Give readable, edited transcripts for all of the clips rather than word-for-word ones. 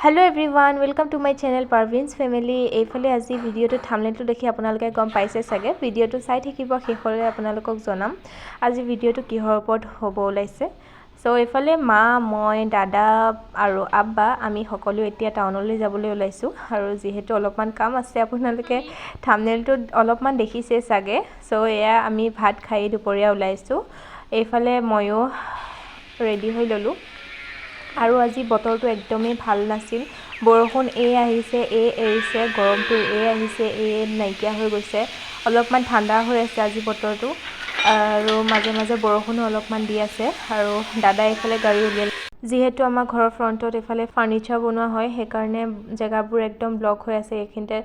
hello everyone welcome to my channel Parvin's family এইফালে আজি ভিডিওটো থাম্বনেইলটো দেখি আপোনালোকে গম পাইছে সাগে ভিডিওটো চাই থাকিব শেষলৈ আপোনালোকক জনাম আজি ভিডিওটো কিহৰ ওপৰত হ'ব ওলাইছে সো এইফালে মা মই দাদা আৰু আব্বা আমি সকলো এতিয়া টাউনলৈ যাবলৈ ওলাইছো আৰু যেহেতু অলপমান কাম আছে আপোনালোকে থাম্বনেইলটো অলপমান দেখিছে সাগে সো এয়া আমি ভাত খাই দুপৰীয়া ওলাইছো এইফালে ময়ো ৰেডি হৈ ললো আৰু আজি বতৰটো একদমই ভাল নাছিল বৰষুণ আহিছে এৰিছে গৰমটো আহিছে নাইকিয়া হৈ গৈছে অলপমান ঠাণ্ডা হৈ আছে আজি বতৰটো আৰু মাজে মাজে বৰষুণ অলপমান দি আছে আৰু দাদা এইফালে গাড়ী উলিয়ালে যেহেতু আমাৰ ঘৰৰ ফ্ৰন্টত এইফালে ফাৰ্নিচাৰ বনোৱা হয় সেইকাৰণে জায়গাবোৰ একদম ব্লক হৈ আছে এইখিনতে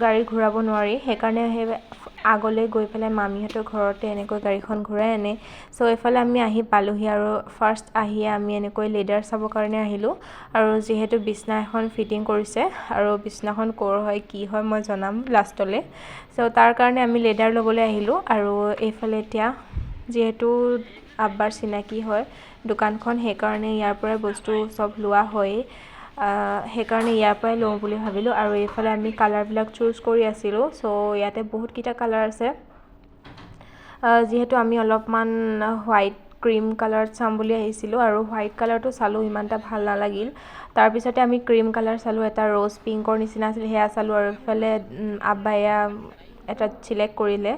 গাড়ী ঘূৰাব নোৱাৰি সেইকাৰণে আগলৈ গৈ পেলাই মামিহঁতৰ ঘৰতে এনেকৈ গাড়ীখন ঘূৰাই আনে সো এইফালে আমি আহি পালোহি আৰু ফাৰ্স্ট আহি আমি এনেকৈ লেডাৰ চাবৰ কাৰণে আহিলো আৰু যেহেতু বিছনা এখন ফিটিং কৰিছে আৰু বিছনাখন কৰ হয় কি হয় মই জনাম লাষ্টলৈ সো তাৰ কাৰণে আমি লেডাৰ ল'বলৈ আহিলো আৰু এইফালে এতিয়া যেহেতু আব্বাৰ চিনাকি হয় দোকানখন সেইকাৰণে ইয়াৰ পৰা বস্তু সব লোৱা হয় সেইকাৰণে ইয়াৰ পৰাই লওঁ বুলি ভাবিলো আৰু এইফালে আমি কালাৰবিলাক চুজ কৰি আছিলো সো ইয়াতে বহুত কিটা কালাৰ আছে যেহেতু আমি অলপমান হোৱাইট ক্ৰীম কালাৰ চাম বুলি আহিছিলো আৰু হোৱাইট কালাৰটো চালো ইমানটা ভাল নালাগিল তাৰ পিছতে আমি ক্ৰীম কালাৰ চালো এটা ৰ'জ পিংকৰ নিচিনা আছিল হেয়া চালো আৰু ইফালে আব্বায়া এটা সিলেক্ট কৰিলে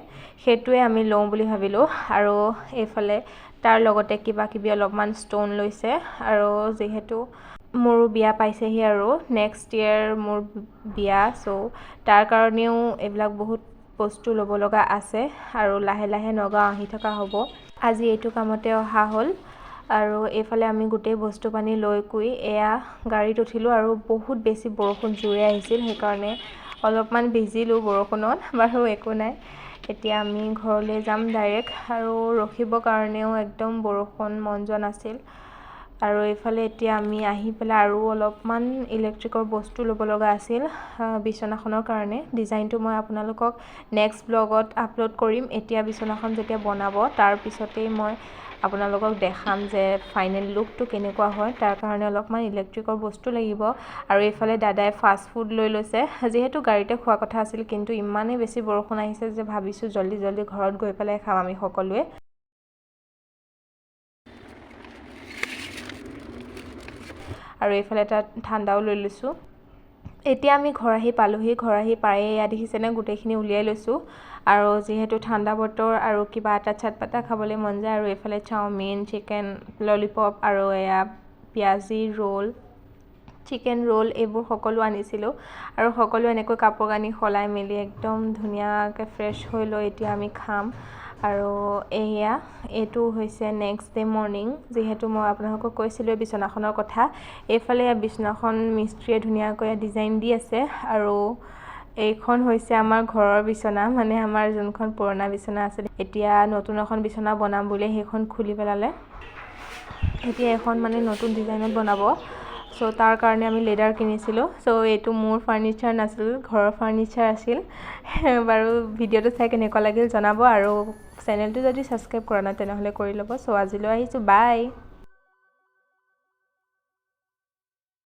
হেতুৱে আমি লওঁ বুলি ভাবিলো আৰু এইফালে তাৰ লগতে কিবা কিবি অলপমান ষ্টন লৈছে আৰু যেহেতু মোৰ বিয়া পাইছেহি আৰু নেক্সট ইয়াৰ মোৰ বিয়া সো তাৰ কাৰণেও এইবিলাক বহুত বস্তু ল'ব লগা আছে আৰু লাহে লাহে নগাঁও আহি থকা হ'ব আজি এইটো কামতে অহা হ'ল আৰু এইফালে আমি গোটেই বস্তু পানী লৈ কুই এয়া গাড়ীত উঠিলো আৰু বহুত বেছি বৰষুণ জোৰে আহিছিল সেইকাৰণে অলপমান ভিজিলো বৰষুণত বাৰু একো নাই এতিয়া আমি ঘৰলৈ যাম ডাইৰেক্ট আৰু ৰখিবৰ কাৰণেও একদম বৰষুণ মন যোৱা নাছিল আৰু এইফালে এতিয়া আমি আহি পেলাই আৰু অলপমান ইলেক্ট্ৰিকৰ বস্তু ল'ব লগা আছিল বিছনাখনৰ কাৰণে ডিজাইনটো মই আপোনালোকক নেক্সট ব্লগত আপলোড কৰিম এতিয়া বিছনাখন যেতিয়া বনাব তাৰ পিছতেই মই আপোনালোকক দেখাম যে ফাইনেল লুকটো কেনেকুৱা হয় তাৰ কাৰণে অলপমান ইলেক্ট্ৰিকৰ বস্তু লাগিব আৰু এইফালে দাদাই ফাষ্ট ফুড লৈ লৈছে যেহেতু গাড়ীতে খোৱা কথা আছিল কিন্তু ইমানেই বেছি বৰষুণ আহিছে যে ভাবিছো জলদি ঘৰত গৈ পেলাই খাম আমি সকলোৱে আৰু এইফালে এটা ঠাণ্ডাও লৈ লৈছো এতিয়া আমি ঘৰ আহি পালোহি ঘৰ আহি পায়ে এয়া দেখিছেনে গোটেইখিনি উলিয়াই লৈছো আৰু যেহেতু ঠাণ্ডা বতৰ আৰু কিবা এটা চটপটা খাবলৈ মন যায় আৰু এইফালে চাওমিন চিকেন ললিপপ আৰু এয়া পিয়াজি ৰোল চিকেন ৰোল এইবোৰ সকলো আনিছিলো আৰু সকলো এনেকৈ কাপোৰ কানি খলাই মেলি একদম ধুনীয়াকৈ ফ্ৰেছ হৈ লৈ এতিয়া আমি খাম আৰু এইটো হৈছে নেক্সট ডে মৰ্নিং যেহেতু মই আপোনালোকক কৈছিলোঁ বিছনাখনৰ কথা এইফালে বিছনাখন মিস্ত্ৰীয়ে ধুনীয়াকৈ ডিজাইন দি আছে আৰু এইখন হৈছে আমাৰ ঘৰৰ বিছনা মানে আমাৰ যোনখন পুৰণা বিছনা আছিল এতিয়া নতুন এখন বিছনা বনাম বুলি সেইখন খুলি পেলালে এতিয়া এখন মানে নতুন ডিজাইনত বনাব সো তাৰ কাৰণে আমি লেডাৰ কিনিছিলো সো এইটো মোৰ ফাৰ্নিচাৰ নাছিল ঘৰৰ ফাৰ্নিচাৰ আছিল বাৰু ভিডিওটো চাই কেনেকুৱা লাগিল জনাব আৰু চেনেলটো যদি সাবস্ক্ৰাইব কৰা নাই তেনেহলে কৰি ল'ব সো আজিলৈ আহিছো বাই